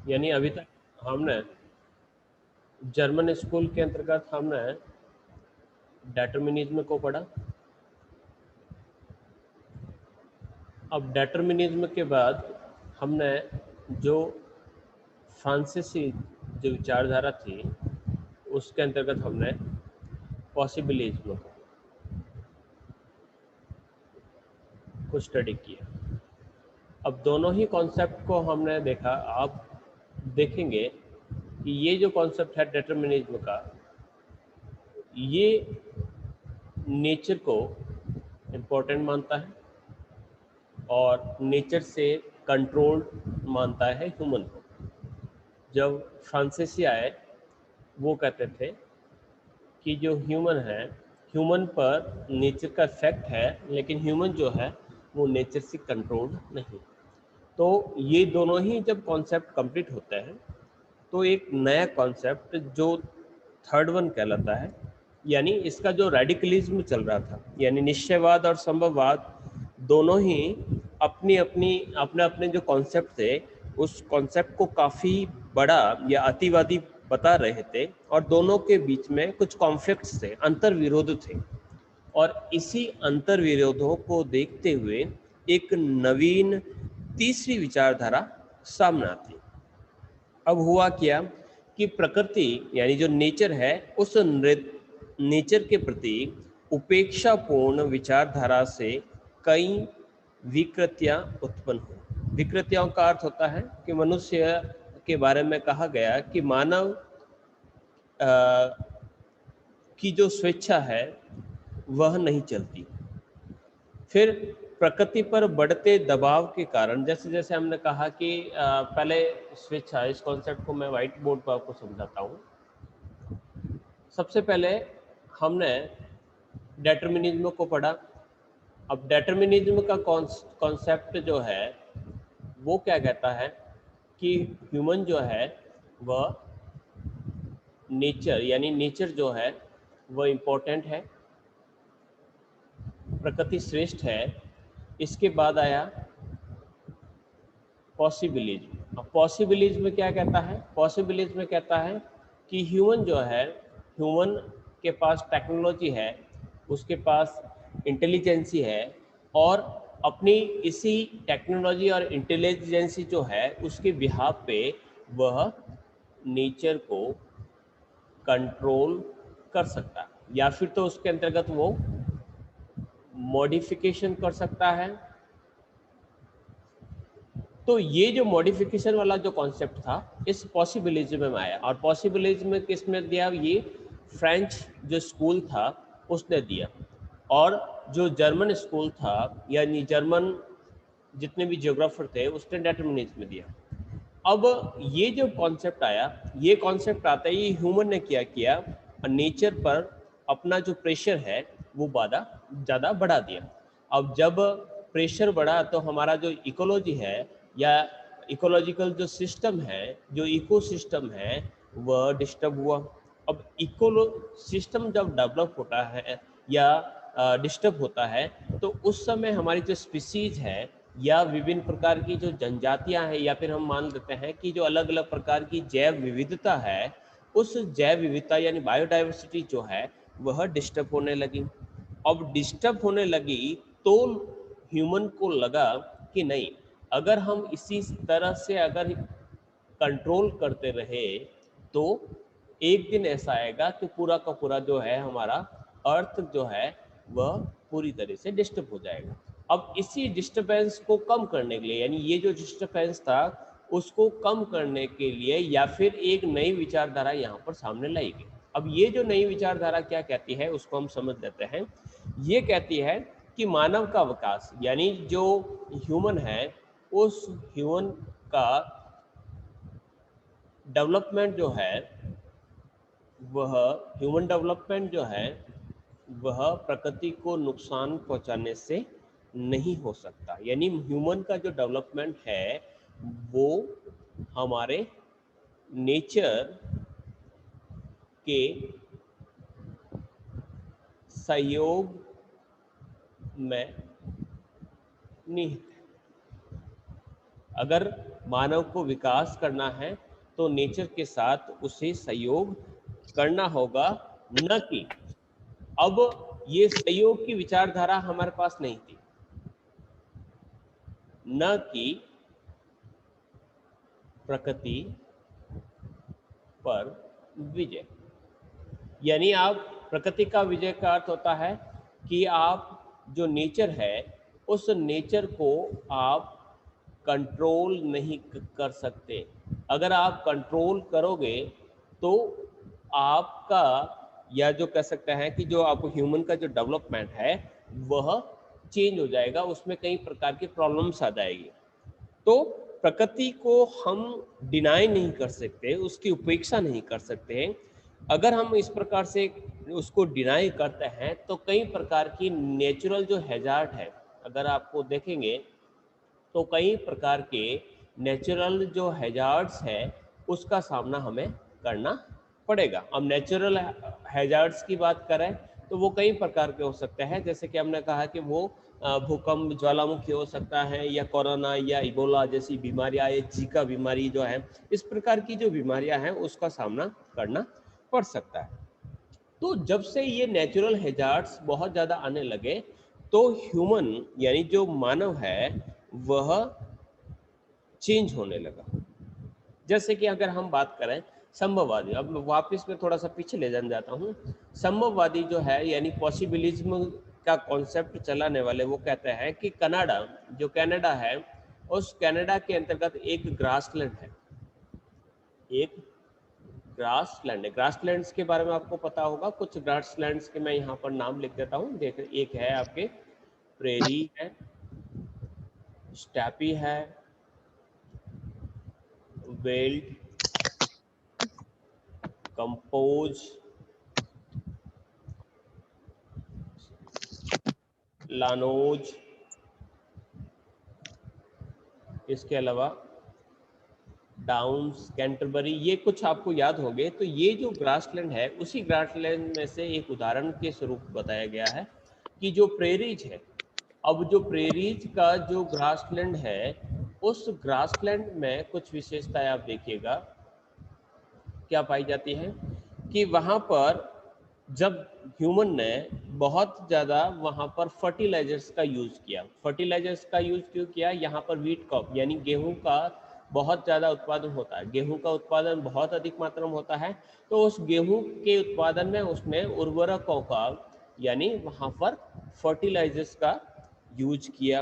यानी अभी तक हमने जर्मन स्कूल के अंतर्गत हमने डेटर्मिनिज्म को पढ़ा। अब डेटर्मिनिज्म के बाद हमने जो फ्रांसीसी जो विचारधारा थी उसके अंतर्गत हमने पॉसिबिलिज्म को स्टडी किया। अब दोनों ही कॉन्सेप्ट को हमने देखा। आप देखेंगे कि ये जो कॉन्सेप्ट है डिटर्मिनिज्म का, ये नेचर को इम्पोर्टेंट मानता है और नेचर से कंट्रोल्ड मानता है ह्यूमन को। जब फ्रांसीसी आए वो कहते थे कि जो ह्यूमन है, ह्यूमन पर नेचर का इफेक्ट है, लेकिन ह्यूमन जो है वो नेचर से कंट्रोल्ड नहीं। तो ये दोनों ही जब कॉन्सेप्ट कंप्लीट होते हैं तो एक नया कॉन्सेप्ट जो थर्ड वन कहलाता है, यानी इसका जो रेडिकलिज्म चल रहा था, यानी निश्चयवाद और संभववाद दोनों ही अपने अपने जो कॉन्सेप्ट थे उस कॉन्सेप्ट को काफ़ी बड़ा या अतिवादी बता रहे थे और दोनों के बीच में कुछ कॉन्फ्लिक्ट्स थे, अंतर विरोध थे। और इसी अंतर विरोधों को देखते हुए एक नवीन तीसरी विचारधारा सामने आती। अब हुआ क्या कि प्रकृति यानी जो नेचर है उस नेचर के प्रति उपेक्षापूर्ण विचारधारा से कई विकृतियां उत्पन्न हुई। विकृतियों का अर्थ होता है कि मनुष्य के बारे में कहा गया कि मानव की जो स्वेच्छा है वह नहीं चलती। फिर प्रकृति पर बढ़ते दबाव के कारण, जैसे जैसे हमने कहा कि पहले स्वेच्छा, इस कॉन्सेप्ट को मैं व्हाइट बोर्ड पर आपको समझाता हूँ। सबसे पहले हमने डेटर्मिनिज्म को पढ़ा। अब डेटर्मिनिज्म का कॉन्सेप्ट जो है वो क्या कहता है कि ह्यूमन जो है वह नेचर, यानी नेचर जो है वह इम्पोर्टेंट है, प्रकृति श्रेष्ठ है। इसके बाद आया पॉसिबिलिज्म। अब पॉसिबिलिज्म क्या कहता है? पॉसिबिलिज्म कहता है कि ह्यूमन जो है, ह्यूमन के पास टेक्नोलॉजी है, उसके पास इंटेलिजेंसी है और अपनी इसी टेक्नोलॉजी और इंटेलिजेंसी जो है उसके बिहाफ पे वह नेचर को कंट्रोल कर सकता है, या फिर तो उसके अंतर्गत वो मॉडिफिकेशन कर सकता है। तो ये जो मॉडिफिकेशन वाला जो कॉन्सेप्ट था इस पॉसिबिलिज्म में आया। और पॉसिबिलिज्म किसने दिया? ये फ्रेंच जो स्कूल था उसने दिया। और जो जर्मन स्कूल था, यानी जर्मन जितने भी जियोग्राफर थे उसने डिटर्मिनिज्म दिया। अब ये जो कॉन्सेप्ट आया, ये कॉन्सेप्ट आता ही ह्यूमन ने क्या किया, नेचर पर अपना जो प्रेशर है वो ज़्यादा बढ़ा दिया। अब जब प्रेशर बढ़ा तो हमारा जो इकोलॉजी है या इकोलॉजिकल जो सिस्टम है, जो इकोसिस्टम है, वह डिस्टर्ब हुआ। अब इकोलो सिस्टम जब डेवलप होता है या डिस्टर्ब होता है तो उस समय हमारी जो स्पीसीज है या विभिन्न प्रकार की जो जनजातियां हैं, या फिर हम मान लेते हैं कि जो अलग अलग प्रकार की जैव विविधता है, उस जैव विविधता यानी बायोडाइवर्सिटी जो है वह डिस्टर्ब होने लगी। अब डिस्टर्ब होने लगी तो ह्यूमन को लगा कि नहीं, अगर हम इसी तरह से अगर कंट्रोल करते रहे तो एक दिन ऐसा आएगा कि पूरा का पूरा जो है हमारा अर्थ जो है वह पूरी तरह से डिस्टर्ब हो जाएगा। अब इसी डिस्टर्बेंस को कम करने के लिए, यानी ये जो डिस्टर्बेंस था उसको कम करने के लिए या फिर एक नई विचारधारा यहाँ पर सामने लाई गई। अब ये जो नई विचारधारा क्या कहती है उसको हम समझ लेते हैं। ये कहती है कि मानव का विकास, यानी जो ह्यूमन है उस ह्यूमन का डेवलपमेंट जो है वह ह्यूमन डेवलपमेंट जो है वह प्रकृति को नुकसान पहुंचाने से नहीं हो सकता। यानी ह्यूमन का जो डेवलपमेंट है वो हमारे नेचर के सहयोग में निहित है। अगर मानव को विकास करना है तो नेचर के साथ उसे सहयोग करना होगा, न कि अब ये सहयोग की विचारधारा हमारे पास नहीं थी, न कि प्रकृति पर विजय। यानी आप प्रकृति का विजय का अर्थ होता है कि आप जो नेचर है उस नेचर को आप कंट्रोल नहीं कर सकते। अगर आप कंट्रोल करोगे तो आपका, या जो कह सकते हैं कि जो आपको ह्यूमन का जो डेवलपमेंट है वह चेंज हो जाएगा, उसमें कई प्रकार की प्रॉब्लम्स आ जाएगी। तो प्रकृति को हम डिनाई नहीं कर सकते, उसकी उपेक्षा नहीं कर सकते। अगर हम इस प्रकार से उसको डिनाई करते हैं तो कई प्रकार की नेचुरल जो हैजार्ड है, अगर आपको देखेंगे तो कई प्रकार के नेचुरल जो हैजार्ड्स है उसका सामना हमें करना पड़ेगा। अब नेचुरल हैजार्ड्स की बात करें तो वो कई प्रकार के हो सकते हैं, जैसे कि हमने कहा कि वो भूकंप, ज्वालामुखी हो सकता है, या कोरोना या इबोला जैसी बीमारियां, या जीका बीमारी जो है, इस प्रकार की जो बीमारियां हैं उसका सामना करना पड़ सकता है। तो जब से ये नेचुरल हैजार्ड्स बहुत ज़्यादा आने लगे तो ह्यूमन यानी जो मानव है वह चेंज होने लगा। जैसे कि अगर हम बात करें संभववादी, अब वापस में थोड़ा सा पीछे ले जाता हूँ। संभववादी जो है यानी पॉसिबिलिज्म का कॉन्सेप्ट चलाने वाले वो कहते हैं कि कनाडा, जो कनाडा है, उस कनाडा के अंतर्गत एक ग्रासलैंड है, एक ग्रासलैंड है। ग्रासलैंड्स के बारे में आपको पता होगा, कुछ ग्रासलैंड्स के मैं यहाँ पर नाम लिख देता हूँ। देख, एक है आपके प्रेरी है, स्टैपी है, वेल्ड, कंपोज, लानोज, इसके अलावा डाउन्स, कैंटरबरी, ये कुछ आपको याद होंगे। तो ये जो ग्रासलैंड है उसी ग्रासलैंड में से एक उदाहरण के स्वरूप बताया गया है कि जो प्रेरीज है, अब जो प्रेरीज का जो ग्रासलैंड है उस ग्रासलैंड में कुछ विशेषताएं आप देखिएगा क्या पाई जाती है कि वहाँ पर जब ह्यूमन ने बहुत ज़्यादा वहाँ पर फर्टिलाइजर्स का यूज़ किया। फर्टिलाइजर्स का यूज़ क्यों किया? यहाँ पर व्हीट क्रॉप यानी गेहूं का बहुत ज़्यादा उत्पादन होता है, गेहूं का उत्पादन बहुत अधिक मात्रा में होता है। तो उस गेहूं के उत्पादन में उसने उर्वरकों का यानी वहाँ पर फर्टिलाइजर्स का यूज किया।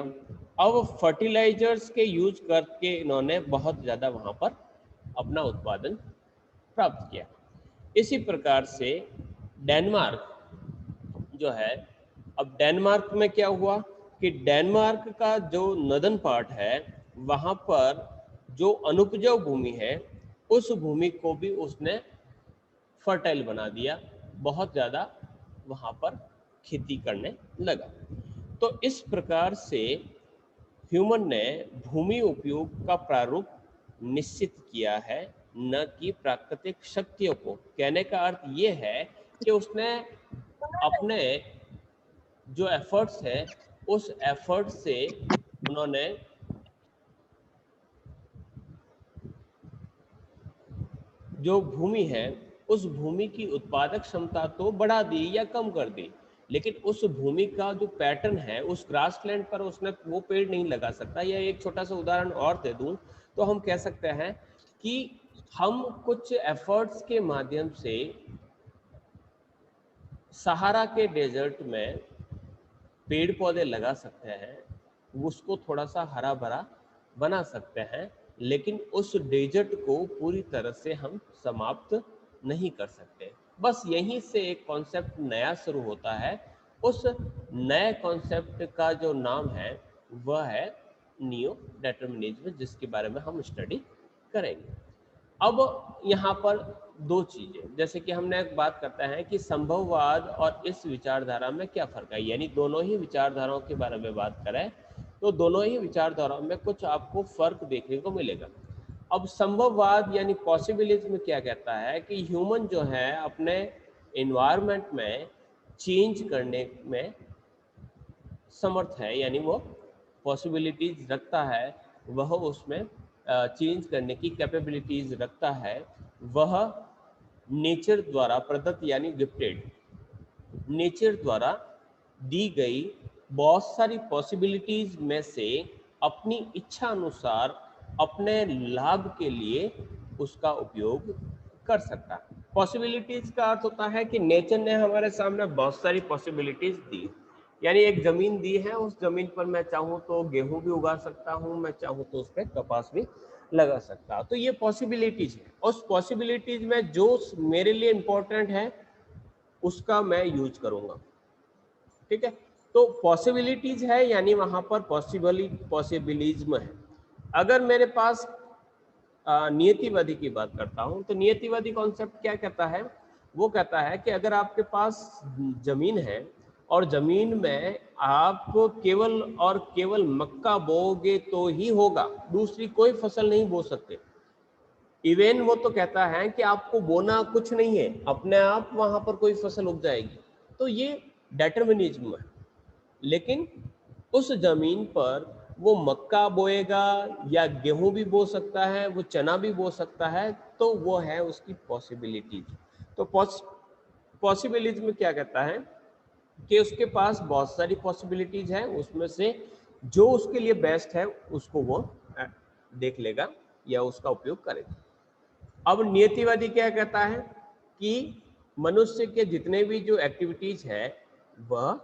अब फर्टिलाइजर्स के यूज करके इन्होंने बहुत ज़्यादा वहाँ पर अपना उत्पादन प्राप्त किया। इसी प्रकार से डेनमार्क जो है, अब डेनमार्क में क्या हुआ कि डेनमार्क का जो नदन पार्ट है वहाँ पर जो अनुपजाऊ भूमि है उस भूमि को भी उसने फर्टाइल बना दिया, बहुत ज़्यादा वहाँ पर खेती करने लगा। तो इस प्रकार से ह्यूमन ने भूमि उपयोग का प्रारूप निश्चित किया है, न कि प्राकृतिक शक्तियों को। कहने का अर्थ ये है कि उसने अपने जो एफर्ट्स है उस एफर्ट से उन्होंने जो भूमि है उस भूमि की उत्पादक क्षमता तो बढ़ा दी या कम कर दी, लेकिन उस भूमि का जो पैटर्न है उस ग्रासलैंड पर उसने वो पेड़ नहीं लगा सकता। या एक छोटा सा उदाहरण और दे दूं तो हम कह सकते हैं कि हम कुछ एफर्ट्स के माध्यम से सहारा के डेजर्ट में पेड़ पौधे लगा सकते हैं, उसको थोड़ा सा हरा भरा बना सकते हैं, लेकिन उस डेजर्ट को पूरी तरह से हम समाप्त नहीं कर सकते। बस यहीं से एक कॉन्सेप्ट नया शुरू होता है। उस नए कॉन्सेप्ट का जो नाम है वह है नियो डिटर्मिनिज्म, जिसके बारे में हम स्टडी करेंगे। अब यहाँ पर दो चीजें, जैसे कि हमने एक बात करते हैं कि संभववाद और इस विचारधारा में क्या फर्क है, यानी दोनों ही विचारधाराओं के बारे में बात करें तो दोनों ही विचारधाराओं में कुछ आपको फर्क देखने को मिलेगा। अब संभववाद यानी पॉसिबिलिज्म क्या कहता है कि ह्यूमन जो है अपने एनवायरनमेंट में चेंज करने में समर्थ है, यानी वो पॉसिबिलिटीज रखता है, वह उसमें चेंज करने की कैपेबिलिटीज रखता है, वह नेचर द्वारा प्रदत्त यानी गिफ्टेड, नेचर द्वारा दी गई बहुत सारी पॉसिबिलिटीज में से अपनी इच्छा अनुसार अपने लाभ के लिए उसका उपयोग कर सकता है। पॉसिबिलिटीज का अर्थ होता है कि नेचर ने हमारे सामने बहुत सारी पॉसिबिलिटीज दी, यानी एक जमीन दी है, उस जमीन पर मैं चाहूँ तो गेहूं भी उगा सकता हूँ, मैं चाहूँ तो उस पर कपास भी लगा सकता हूँ। तो ये पॉसिबिलिटीज है, उस पॉसिबिलिटीज में जो मेरे लिए इंपॉर्टेंट है उसका मैं यूज करूंगा। ठीक है, तो पॉसिबिलिटीज है यानी वहां पर पॉसिबिलिज्म है। अगर मेरे पास नियतिवादी की बात करता हूं, तो नियतिवादी कॉन्सेप्ट क्या कहता है? वो कहता है कि अगर आपके पास जमीन है और जमीन में आप केवल और केवल मक्का बोओगे तो ही होगा, दूसरी कोई फसल नहीं बो सकते। इवन वो तो कहता है कि आपको बोना कुछ नहीं है, अपने आप वहां पर कोई फसल उग जाएगी। तो ये डिटर्मिनिज्म है। लेकिन उस जमीन पर वो मक्का बोएगा या गेहूं भी बो सकता है, वो चना भी बो सकता है, तो वो है उसकी पॉसिबिलिटीज। तो पॉसिबिलिज्म क्या कहता है कि उसके पास बहुत सारी पॉसिबिलिटीज हैं, उसमें से जो उसके लिए बेस्ट है उसको वो देख लेगा या उसका उपयोग करेगा। अब नियतिवादी क्या कहता है कि मनुष्य के जितने भी जो एक्टिविटीज है वह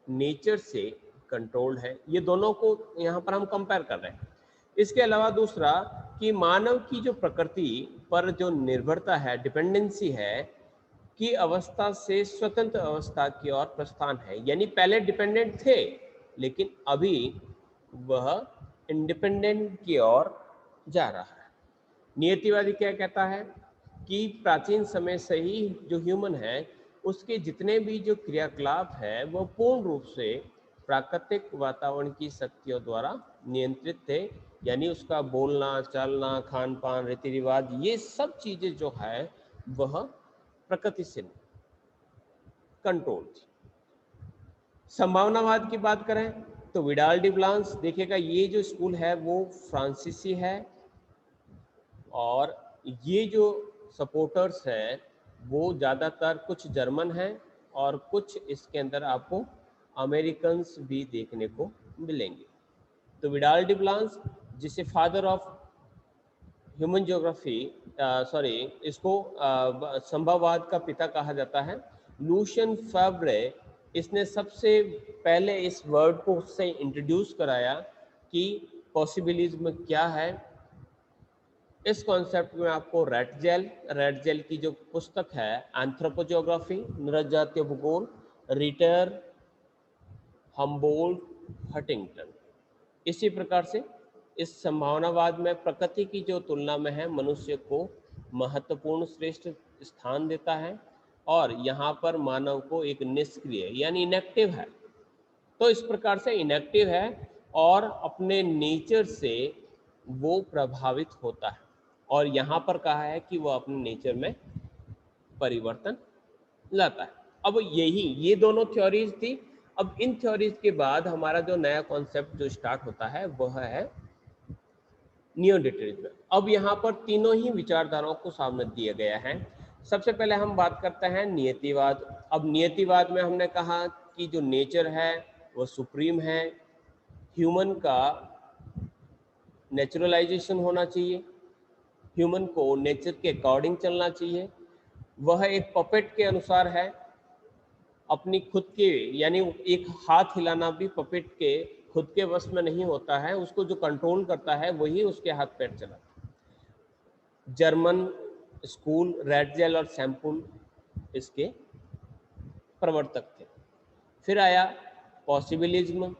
नेचर से कंट्रोल्ड है। ये दोनों को यहाँ पर हम कंपेयर कर रहे हैं। इसके अलावा दूसरा कि मानव की जो प्रकृति पर जो निर्भरता है, डिपेंडेंसी है, की अवस्था से स्वतंत्र अवस्था की ओर प्रस्थान है। यानी पहले डिपेंडेंट थे लेकिन अभी वह इंडिपेंडेंट की ओर जा रहा है। नियतिवादी क्या कहता है कि प्राचीन समय से ही जो ह्यूमन है उसके जितने भी जो क्रियाकलाप है वह पूर्ण रूप से प्राकृतिक वातावरण की शक्तियों द्वारा नियंत्रित थे। यानी उसका बोलना, चलना, खान पान, रीति रिवाज, ये सब चीजें जो है वह प्रकृति से कंट्रोल थी। संभावनावाद की बात करें तो विडाल डी ब्लांस, देखिएगा ये जो स्कूल है वो फ्रांसीसी है और ये जो सपोर्टर्स हैं वो ज़्यादातर कुछ जर्मन हैं और कुछ इसके अंदर आपको अमेरिकन्स भी देखने को मिलेंगे। तो विडाल डी ब्लांस, जिसे father of human geography, sorry, इसको संभववाद का पिता कहा जाता है, लूशियन फेब्रे, इसने सबसे पहले इस वर्ड को उससे इंट्रोड्यूस कराया कि पॉसिबिलिज्म क्या है। इस कॉन्सेप्ट में आपको रेटजेल की जो पुस्तक है एंथ्रोपोजियोग्राफी, नृजातीय भूगोल, रिटर, हम्बोल्ट, हटिंगटन। इसी प्रकार से इस संभावनावाद में प्रकृति की जो तुलना में है मनुष्य को महत्वपूर्ण श्रेष्ठ स्थान देता है और यहाँ पर मानव को एक निष्क्रिय यानी इनएक्टिव है। तो इस प्रकार से इनएक्टिव है और अपने नेचर से वो प्रभावित होता है और यहाँ पर कहा है कि वो अपने नेचर में परिवर्तन लाता है। अब ये दोनों थ्योरीज थी। अब इन थ्योरीज के बाद हमारा जो नया कॉन्सेप्ट जो स्टार्ट होता है वह है नियोडिटरिज्म। अब यहाँ पर तीनों ही विचारधाराओं को सामने दिया गया है। सबसे पहले हम बात करते हैं नियतिवाद। अब नियतिवाद में हमने कहा कि जो नेचर है वह सुप्रीम है, ह्यूमन का नेचुरलाइजेशन होना चाहिए, ह्यूमन को नेचर के अकॉर्डिंग चलना चाहिए, वह एक पपेट के अनुसार है, अपनी खुद के यानी एक हाथ हिलाना भी पपेट के खुद के वश में नहीं होता है, उसको जो कंट्रोल करता है वही उसके हाथ पैर चलाता है। जर्मन स्कूल रेटजेल और सैम्पुल इसके प्रवर्तक थे। फिर आया पॉसिबिलिज्म।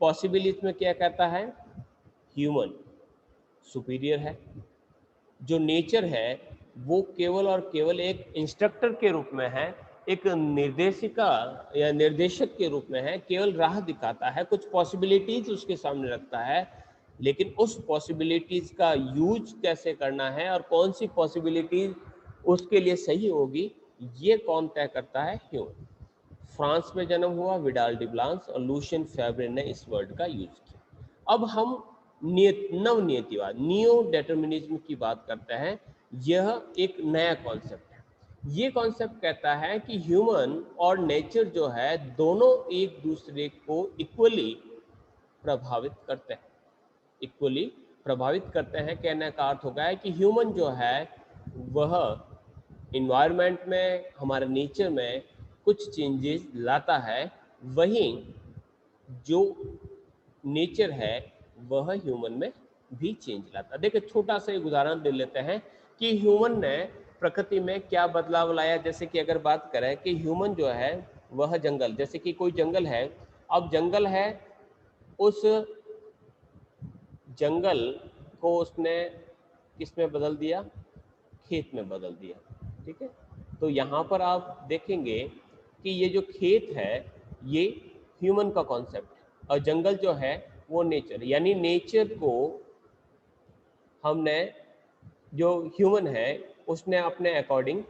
पॉसिबिलिज्म क्या कहता है? ह्यूमन सुपीरियर है, जो नेचर है वो केवल और केवल एक इंस्ट्रक्टर के रूप में है, एक निर्देशिका या निर्देशक के रूप में है, केवल राह दिखाता है, कुछ पॉसिबिलिटीज उसके सामने रखता है, लेकिन उस पॉसिबिलिटीज का यूज कैसे करना है और कौन सी पॉसिबिलिटीज उसके लिए सही होगी ये कौन तय करता है? ह्यूमन। फ्रांस में जन्म हुआ विडाल डी ब्लांस और लूशियन फेब्रे ने इस वर्ड का यूज किया। अब हम नवनियतिवाद, नियो डिटर्मिनिज्म की बात करता है। यह एक नया कॉन्सेप्ट है। ये कॉन्सेप्ट कहता है कि ह्यूमन और नेचर जो है दोनों एक दूसरे को इक्वली प्रभावित करते हैं। इक्वली प्रभावित करते हैं कहने का अर्थ होगा है कि ह्यूमन जो है वह इन्वायरमेंट में, हमारे नेचर में कुछ चेंजेस लाता है, वहीं जो नेचर है वह ह्यूमन में भी चेंज लाता है। देखिए छोटा सा एक उदाहरण दे लेते हैं कि ह्यूमन ने प्रकृति में क्या बदलाव लाया। जैसे कि अगर बात करें कि ह्यूमन जो है वह जंगल, जैसे कि कोई जंगल है, अब जंगल है, उस जंगल को उसने किस में बदल दिया, खेत में बदल दिया। ठीक है, तो यहाँ पर आप देखेंगे कि ये जो खेत है ये ह्यूमन का कॉन्सेप्ट है और जंगल जो है वो नेचर, यानी नेचर को हमने, जो ह्यूमन है उसने अपने अकॉर्डिंग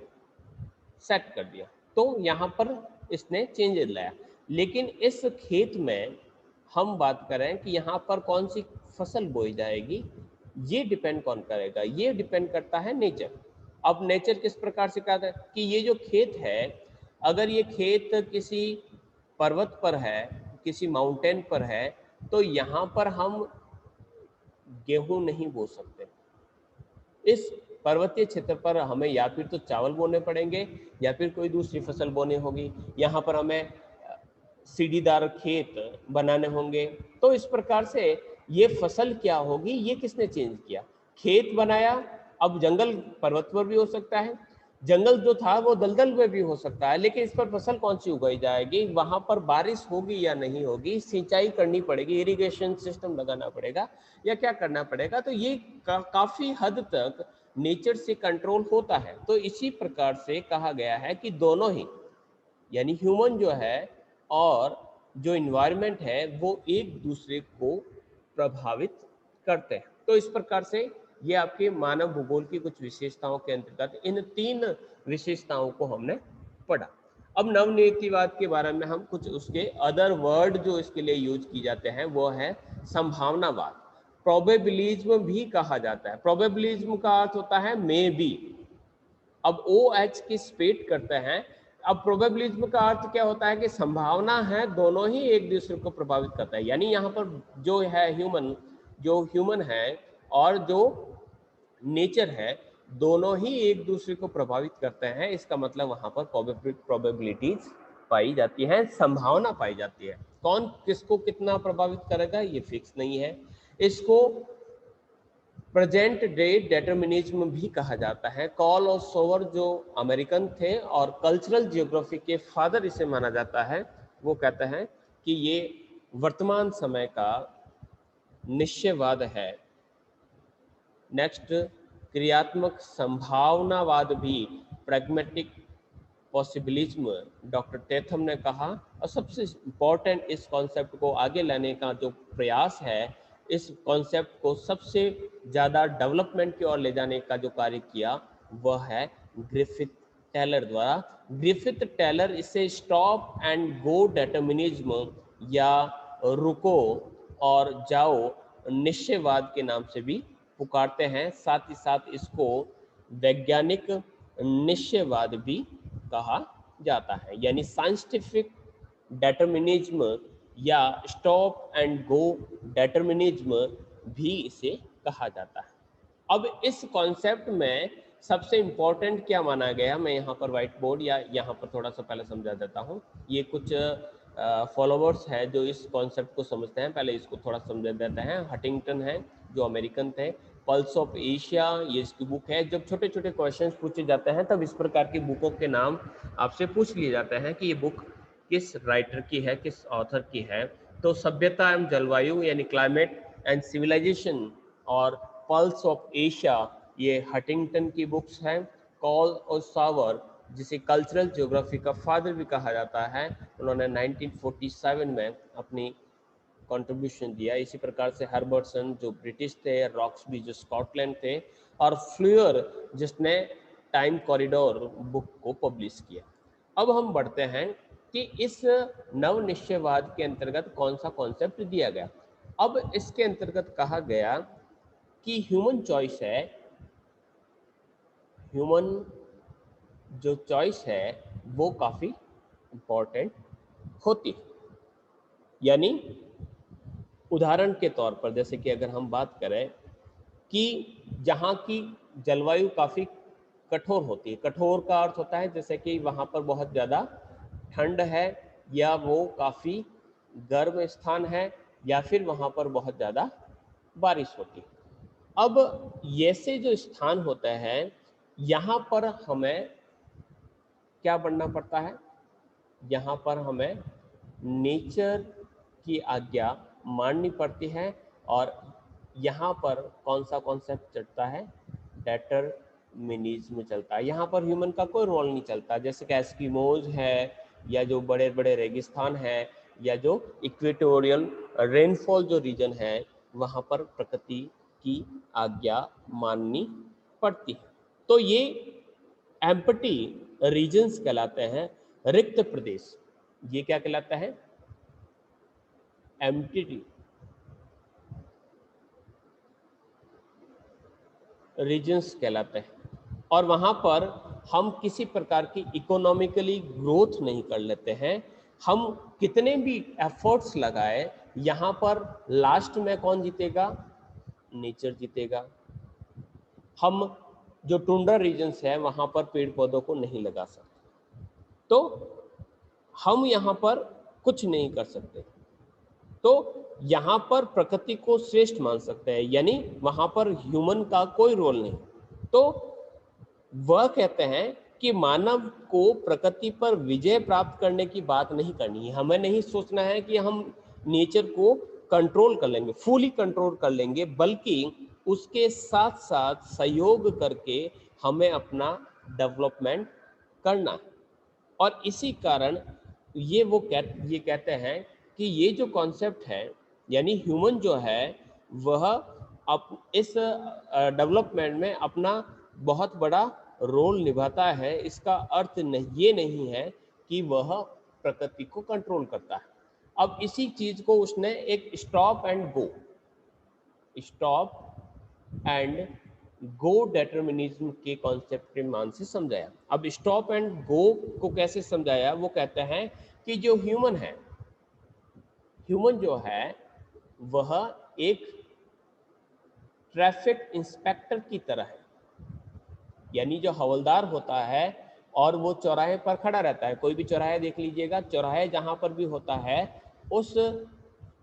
सेट कर दिया, तो यहाँ पर इसने चेंजेस लाया। लेकिन इस खेत में हम बात करें कि यहाँ पर कौन सी फसल बोई जाएगी, ये डिपेंड कौन करेगा, ये डिपेंड करता है नेचर। अब नेचर किस प्रकार से कहता है कि ये जो खेत है, अगर ये खेत किसी पर्वत पर है, किसी माउंटेन पर है, तो यहाँ पर हम गेहूं नहीं बो सकते। इस पर्वतीय क्षेत्र पर हमें या फिर तो चावल बोने पड़ेंगे या फिर कोई दूसरी फसल बोनी होगी। यहाँ पर हमें सीढ़ीदार खेत बनाने होंगे। तो इस प्रकार से ये फसल क्या होगी, ये किसने चेंज किया, खेत बनाया। अब जंगल पर्वत पर भी हो सकता है, जंगल जो था वो दलदल में भी हो सकता है, लेकिन इस पर फसल कौन सी उगाई जाएगी, वहां पर बारिश होगी या नहीं होगी, सिंचाई करनी पड़ेगी, इरिगेशन सिस्टम लगाना पड़ेगा या क्या करना पड़ेगा। तो ये काफी हद तक नेचर से कंट्रोल होता है। तो इसी प्रकार से कहा गया है कि दोनों ही, यानी ह्यूमन जो है और जो इन्वायरमेंट है वो एक दूसरे को प्रभावित करते हैं। तो इस प्रकार से ये आपके मानव भूगोल की कुछ विशेषताओं के अंतर्गत इन 3 विशेषताओं को हमने पढ़ा। अब नवनीतिवाद के बारे में हम कुछ उसके अदर वर्ड जो इसके लिए यूज की जाते हैं वो है संभावनावाद, प्रोबेबिलिज्म भी कहा जाता है। प्रोबेबिलिज्म का अर्थ होता है मे बी। अब ओ एच की स्पेट करते हैं। अब प्रोबेबिलिज्म का अर्थ क्या होता है कि संभावना है, दोनों ही एक दूसरे को प्रभावित करता है। यानी यहाँ पर जो है ह्यूमन है और जो नेचर है, दोनों ही एक दूसरे को प्रभावित करते हैं। इसका मतलब वहां पर प्रोबेबिलिटीज पाई जाती है, संभावना पाई जाती है। कौन किसको कितना प्रभावित करेगा ये फिक्स नहीं है। इसको प्रेजेंट डे डिटर्मिनिज्म भी कहा जाता है। कॉल और सोवर जो अमेरिकन थे और कल्चरल जियोग्राफी के फादर इसे माना जाता है, वो कहते हैं कि ये वर्तमान समय का निश्चयवाद है। नेक्स्ट, क्रियात्मक संभावनावाद भी प्रैग्मेटिक पॉसिबिलिज्म, डॉक्टर टेथम ने कहा। और सबसे इम्पोर्टेंट इस कॉन्सेप्ट को आगे लाने का जो प्रयास है, इस कॉन्सेप्ट को सबसे ज़्यादा डेवलपमेंट की ओर ले जाने का जो कार्य किया वह है ग्रिफिथ टेलर द्वारा। ग्रिफिथ टेलर इसे स्टॉप एंड गो डिटर्मिनिज्म या रुको और जाओ निश्चयवाद के नाम से भी पुकारते हैं। साथ ही साथ इसको वैज्ञानिक निश्चयवाद भी कहा जाता है, यानी साइंटिफिक डिटर्मिनिज्म या स्टॉप एंड गो डिटर्मिनिज्म भी इसे कहा जाता है। अब इस कॉन्सेप्ट में सबसे इम्पोर्टेंट क्या माना गया, मैं यहाँ पर व्हाइट बोर्ड या यहाँ पर थोड़ा सा पहले समझा देता हूँ। ये कुछ फॉलोवर्स है जो इस कॉन्सेप्ट को समझते हैं, पहले इसको थोड़ा समझा देते हैं। हटिंगटन है जो अमेरिकन थे, पल्स ऑफ एशिया ये इसकी बुक है। जब छोटे छोटे क्वेश्चंस पूछे जाते हैं तब इस प्रकार की बुकों के नाम आपसे पूछ लिए जाते हैं कि ये बुक किस राइटर की है, किस ऑथर की है। तो सभ्यता एवं जलवायु यानी क्लाइमेट एंड सिविलाइजेशन और पल्स ऑफ एशिया ये हटिंगटन की बुक्स हैं। कॉल और सावर जिसे कल्चरल ज्योग्राफी का फादर भी कहा जाता है, उन्होंने 1947 में अपनी कंट्रीब्यूशन दिया। इसी प्रकार से हर्बर्टसन जो ब्रिटिश थे, रॉक्सबी जो स्कॉटलैंड थे, और फ्लूअर जिसने टाइम कॉरिडोर बुक को पब्लिश किया। अब हम बढ़ते हैं कि इस नव निश्चयवाद के अंतर्गत कौन सा कॉन्सेप्ट दिया गया। अब इसके अंतर्गत कहा गया कि ह्यूमन चॉइस है, ह्यूमन जो चॉइस है वो काफ़ी इम्पोर्टेंट होती है। यानी उदाहरण के तौर पर जैसे कि अगर हम बात करें कि जहाँ की जलवायु काफ़ी कठोर होती है, कठोर का अर्थ होता है जैसे कि वहाँ पर बहुत ज़्यादा ठंड है, या वो काफ़ी गर्म स्थान है, या फिर वहाँ पर बहुत ज़्यादा बारिश होती है। अब ऐसे जो स्थान होते हैं, यहाँ पर हमें क्या बनना पड़ता है, यहाँ पर हमें नेचर की आज्ञा माननी पड़ती है। और यहाँ पर कौन सा कॉन्सेप्ट चलता है, डेटरमिनिज्म चलता है। यहाँ पर ह्यूमन का कोई रोल नहीं चलता, जैसे कि एस्किमोज है, या जो बड़े बड़े रेगिस्तान है, या जो इक्वेटोरियल रेनफॉल जो रीजन है, वहाँ पर प्रकृति की आज्ञा माननी पड़ती है। तो ये एम्प्टी रीजन्स कहलाते हैं, रिक्त प्रदेश। ये क्या कहलाता है, एम्प्टी रीजन्स कहलाते हैं। और वहाँ पर हम किसी प्रकार की इकोनॉमिकली ग्रोथ नहीं कर लेते हैं। हम कितने भी एफर्ट्स लगाए, यहाँ पर लास्ट में कौन जीतेगा, नेचर जीतेगा। हम जो टुंड्रा रीजन्स है वहाँ पर पेड़ पौधों को नहीं लगा सकते, तो हम यहाँ पर कुछ नहीं कर सकते। तो यहाँ पर प्रकृति को श्रेष्ठ मान सकते हैं, यानी वहाँ पर ह्यूमन का कोई रोल नहीं। तो वह कहते हैं कि मानव को प्रकृति पर विजय प्राप्त करने की बात नहीं करनी है। हमें नहीं सोचना है कि हम नेचर को कंट्रोल कर लेंगे, फुली कंट्रोल कर लेंगे, बल्कि उसके साथ साथ सहयोग करके हमें अपना डेवलपमेंट करना है। और इसी कारण ये कहते हैं कि ये जो कॉन्सेप्ट है, यानी ह्यूमन जो है वह इस डेवलपमेंट में अपना बहुत बड़ा रोल निभाता है। इसका अर्थ ये नहीं है कि वह प्रकृति को कंट्रोल करता है। अब इसी चीज को उसने एक स्टॉप एंड गो डेटर्मिनिज्म के कॉन्सेप्ट के मान से समझाया। अब स्टॉप एंड गो को कैसे समझाया, वो कहते हैं कि जो ह्यूमन जो है वह एक ट्रैफिक इंस्पेक्टर की तरह है। यानी जो हवलदार होता है और वो चौराहे पर खड़ा रहता है, कोई भी चौराहे देख लीजिएगा, चौराहे जहां पर भी होता है उस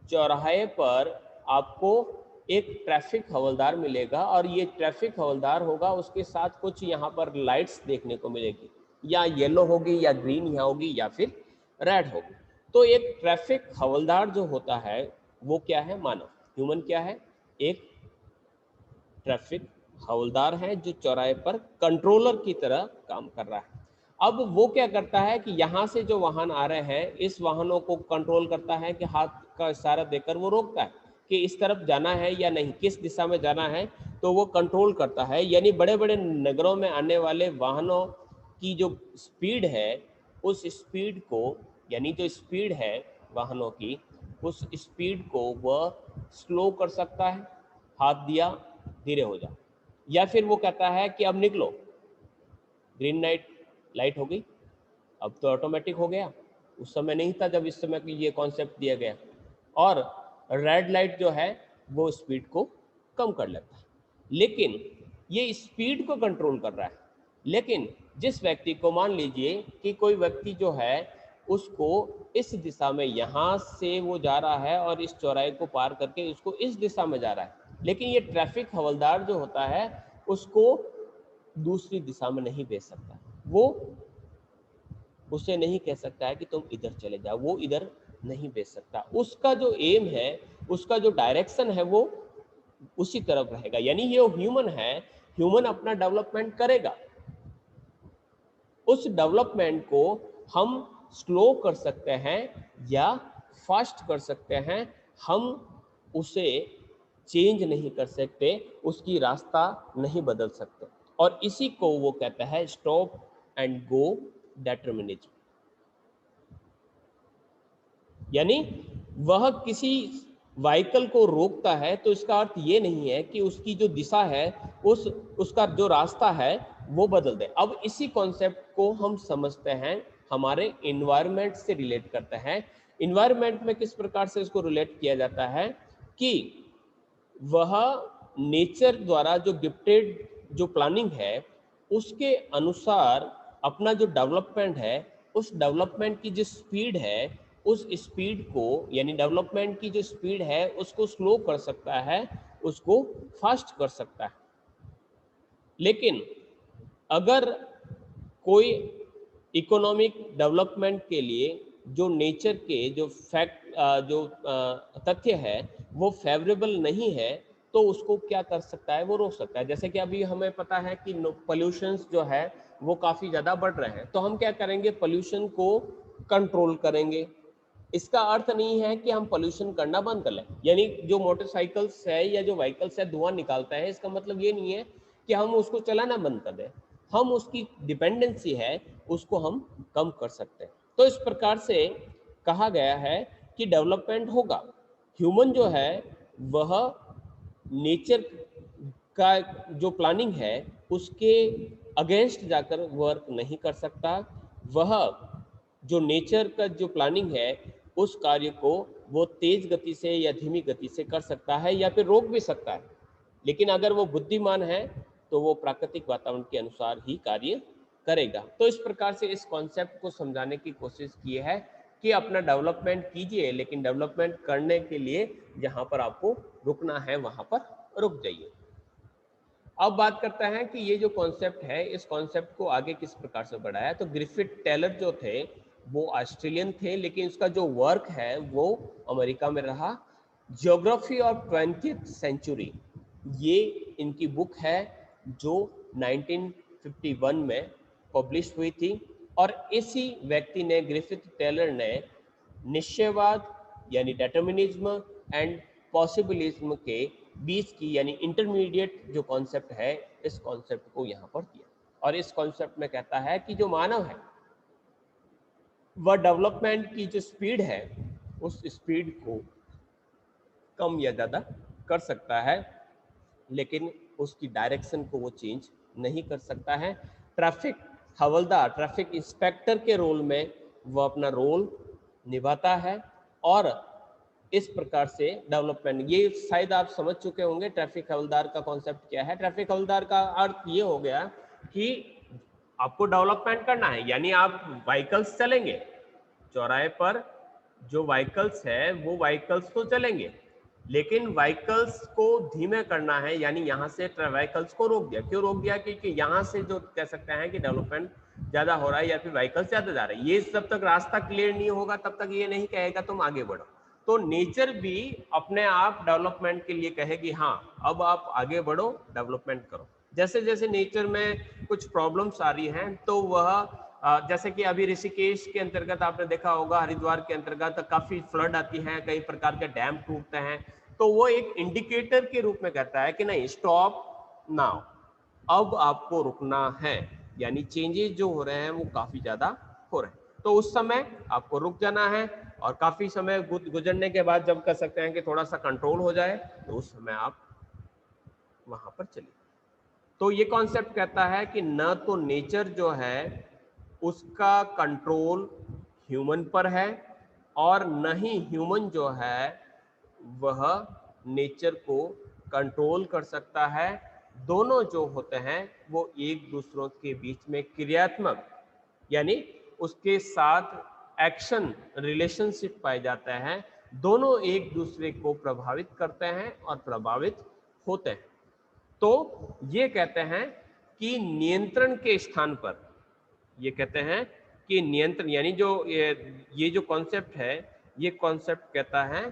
चौराहे पर आपको एक ट्रैफिक हवलदार मिलेगा, और ये ट्रैफिक हवलदार होगा, उसके साथ कुछ यहाँ पर लाइट्स देखने को मिलेगी, या येलो होगी, या ग्रीन यहाँ होगी, या फिर रेड होगी। तो एक ट्रैफिक हवलदार जो होता है वो क्या है, मानव, ह्यूमन क्या है, एक ट्रैफिक हवलदार है जो चौराहे पर कंट्रोलर की तरह काम कर रहा है। अब वो क्या करता है कि यहाँ से जो वाहन आ रहे हैं, इस वाहनों को कंट्रोल करता है, कि हाथ का इशारा देकर वो रोकता है कि इस तरफ जाना है या नहीं, किस दिशा में जाना है, तो वो कंट्रोल करता है। यानी बड़े बड़े नगरों में आने वाले वाहनों की जो स्पीड है, उस स्पीड को, यानी जो स्पीड है वाहनों की, उस स्पीड को वह स्लो कर सकता है, हाथ दिया धीरे हो जा। या फिर वो कहता है कि अब निकलो, ग्रीन लाइट हो गई, अब तो ऑटोमेटिक हो गया, उस समय नहीं था जब इस समय की ये कॉन्सेप्ट दिया गया। और रेड लाइट जो है वो स्पीड को कम कर लेता है, लेकिन ये स्पीड को कंट्रोल कर रहा है। लेकिन जिस व्यक्ति को, मान लीजिए कि कोई व्यक्ति जो है उसको इस दिशा में, यहाँ से वो जा रहा है और इस चौराहे को पार करके उसको इस दिशा में जा रहा है, लेकिन ये ट्रैफिक हवलदार जो होता है उसको दूसरी दिशा में नहीं भेज सकता, वो उसे नहीं कह सकता है कि तुम इधर चले जाओ, वो इधर नहीं भेज सकता। उसका जो एम है, उसका जो डायरेक्शन है वो उसी तरफ रहेगा। यानी ये ह्यूमन है, ह्यूमन अपना डेवलपमेंट करेगा, उस डेवलपमेंट को हम स्लो कर सकते हैं या फास्ट कर सकते हैं, हम उसे चेंज नहीं कर सकते, उसकी रास्ता नहीं बदल सकते। और इसी को वो कहता है स्टॉप एंड गो डेटर्मिनिज्म। यानी वह किसी व्हीकल को रोकता है तो इसका अर्थ ये नहीं है कि उसकी जो दिशा है, उसका जो रास्ता है वो बदल दे। अब इसी कॉन्सेप्ट को हम समझते हैं, हमारे इन्वायरमेंट से रिलेट करते हैं। इन्वायरमेंट में किस प्रकार से इसको रिलेट किया जाता है कि वह नेचर द्वारा जो गिफ्टेड जो प्लानिंग है उसके अनुसार अपना जो डेवलपमेंट है, उस डेवलपमेंट की जो स्पीड है, उस स्पीड को यानी डेवलपमेंट की जो स्पीड है उसको स्लो कर सकता है, उसको फास्ट कर सकता है। लेकिन अगर कोई इकोनॉमिक डेवलपमेंट के लिए जो नेचर के जो फैक्ट जो तथ्य है वो फेवरेबल नहीं है, तो उसको क्या कर सकता है, वो रोक सकता है। जैसे कि अभी हमें पता है कि पोल्यूशंस जो है वो काफ़ी ज़्यादा बढ़ रहे हैं, तो हम क्या करेंगे, पोल्यूशन को कंट्रोल करेंगे। इसका अर्थ नहीं है कि हम पोल्यूशन करना बंद कर लें, यानी जो मोटरसाइकिल्स है या जो व्हीकल्स है धुआं निकालता है, इसका मतलब ये नहीं है कि हम उसको चलाना बंद कर दें। हम उसकी डिपेंडेंसी है उसको हम कम कर सकते हैं। तो इस प्रकार से कहा गया है कि डेवलपमेंट होगा। ह्यूमन जो है वह नेचर का जो प्लानिंग है उसके अगेंस्ट जाकर वर्क नहीं कर सकता। वह जो नेचर का जो प्लानिंग है उस कार्य को वो तेज गति से या धीमी गति से कर सकता है या फिर रोक भी सकता है। लेकिन अगर वो बुद्धिमान है तो वो प्राकृतिक वातावरण के अनुसार ही कार्य करेगा। तो इस प्रकार से इस कॉन्सेप्ट को समझाने की कोशिश की है कि अपना डेवलपमेंट कीजिए, लेकिन डेवलपमेंट करने के लिए जहाँ पर आपको रुकना है वहाँ पर रुक जाइए। अब बात करते हैं कि ये जो कॉन्सेप्ट है इस कॉन्सेप्ट को आगे किस प्रकार से बढ़ाया। तो ग्रिफिथ टेलर जो थे वो ऑस्ट्रेलियन थे, लेकिन उसका जो वर्क है वो अमेरिका में रहा। ज्योग्राफी ऑफ 20th सेंचुरी ये इनकी बुक है जो 1951 में पब्लिश हुई थी। और इसी व्यक्ति ने, ग्रिफिथ टेलर ने, निश्चयवाद यानी डेटर्मिनिज्म एंड पॉसिबिलिज्म के बीच की यानी इंटरमीडिएट जो कॉन्सेप्ट है इस कॉन्सेप्ट को यहाँ पर दिया। और इस कॉन्सेप्ट में कहता है कि जो मानव है वह डेवलपमेंट की जो स्पीड है उस स्पीड को कम या ज़्यादा कर सकता है, लेकिन उसकी डायरेक्शन को वो चेंज नहीं कर सकता है। ट्रैफिक हवलदार, ट्रैफिक इंस्पेक्टर के रोल में वो अपना रोल निभाता है। और इस प्रकार से डेवलपमेंट, ये शायद आप समझ चुके होंगे ट्रैफिक हवलदार का कॉन्सेप्ट क्या है। ट्रैफिक हवलदार का अर्थ ये हो गया कि आपको डेवलपमेंट करना है, यानी आप व्हीकल्स चलेंगे चौराहे पर, जो व्हीकल्स है वो व्हीकल्स तो चलेंगे, लेकिन व्हीकल्स को धीमे करना है, यानी यहाँ से व्हीकल्स को रोक दिया। क्यों रोक दिया? क्योंकि यहाँ से जो कह सकते हैं कि डेवलपमेंट ज्यादा हो रहा है या फिर व्हीकल्स ज्यादा जा रहे हैं, ये जब तक रास्ता क्लियर नहीं होगा तब तक ये नहीं कहेगा तुम आगे बढ़ो। तो नेचर भी अपने आप डेवलपमेंट के लिए कहेगी हाँ अब आप आगे बढ़ो, डेवलपमेंट करो। जैसे जैसे नेचर में कुछ प्रॉब्लम्स आ रही हैं तो वह जैसे कि अभी ऋषिकेश के अंतर्गत आपने देखा होगा, हरिद्वार के अंतर्गत काफी फ्लड आती है, कई प्रकार के डैम टूटते हैं, तो वो एक इंडिकेटर के रूप में कहता है कि नहीं, स्टॉप नाउ, अब आपको रुकना है। यानी चेंजेस जो हो रहे हैं वो काफी ज्यादा हो रहे हैं, तो उस समय आपको रुक जाना है। और काफी समय गुजरने के बाद जब कह सकते हैं कि थोड़ा सा कंट्रोल हो जाए तो उस समय आप वहां पर चलिए। तो ये कॉन्सेप्ट कहता है कि न तो नेचर जो है उसका कंट्रोल ह्यूमन पर है और न ही ह्यूमन जो है वह नेचर को कंट्रोल कर सकता है। दोनों जो होते हैं वो एक दूसरों के बीच में क्रियात्मक यानी उसके साथ एक्शन रिलेशनशिप पाए जाते हैं। दोनों एक दूसरे को प्रभावित करते हैं और प्रभावित होते हैं। तो ये कहते हैं कि नियंत्रण के स्थान पर, ये कहते हैं कि नियंत्रण यानी जो ये जो कॉन्सेप्ट है, ये कॉन्सेप्ट कहता है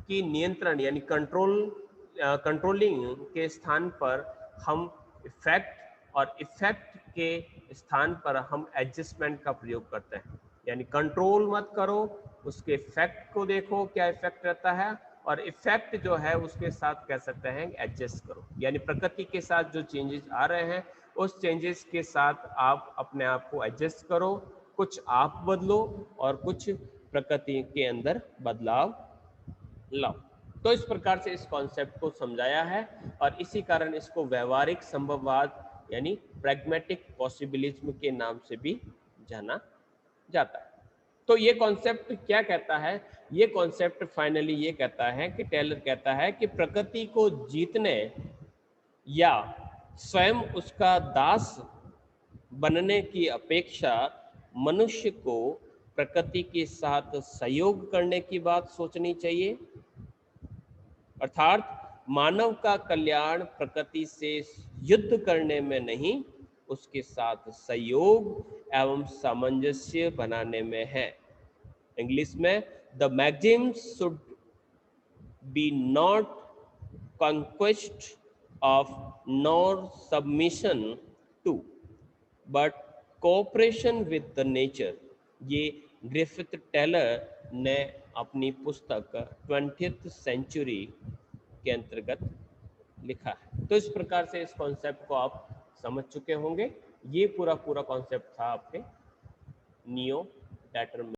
कि नियंत्रण यानी कंट्रोलिंग के स्थान पर हम इफेक्ट और इफेक्ट के स्थान पर हम एडजस्टमेंट का प्रयोग करते हैं। यानी कंट्रोल मत करो, उसके इफेक्ट को देखो क्या इफेक्ट रहता है, और इफेक्ट जो है उसके साथ कह सकते हैं एडजस्ट करो। यानी प्रकृति के साथ जो चेंजेस आ रहे हैं उस चेंजेस के साथ आप अपने आप को एडजस्ट करो, कुछ आप बदलो और कुछ प्रकृति के अंदर बदलाव लाओ। तो इस प्रकार से इस कॉन्सेप्ट को समझाया है और इसी कारण इसको व्यवहारिक संभववाद यानी प्रैग्मेटिक पॉसिबिलिज्म के नाम से भी जाना जाता है। तो ये कॉन्सेप्ट क्या कहता है? ये कॉन्सेप्ट फाइनली ये कहता है कि टेलर कहता है कि प्रकृति को जीतने या स्वयं उसका दास बनने की अपेक्षा मनुष्य को प्रकृति के साथ सहयोग करने की बात सोचनी चाहिए। अर्थात मानव का कल्याण प्रकृति से युद्ध करने में नहीं, उसके साथ सहयोग एवं सामंजस्य बनाने में है। इंग्लिश में the Maxim's should be not conquest of nor submission to but cooperation with the nature। ये ग्रिफिथ टेलर ने अपनी पुस्तक 20th सेंचुरी के अंतर्गत लिखा है। तो इस प्रकार से इस कॉन्सेप्ट को आप समझ चुके होंगे। ये पूरा कॉन्सेप्ट था आपके नियो डेटरमिनिज्म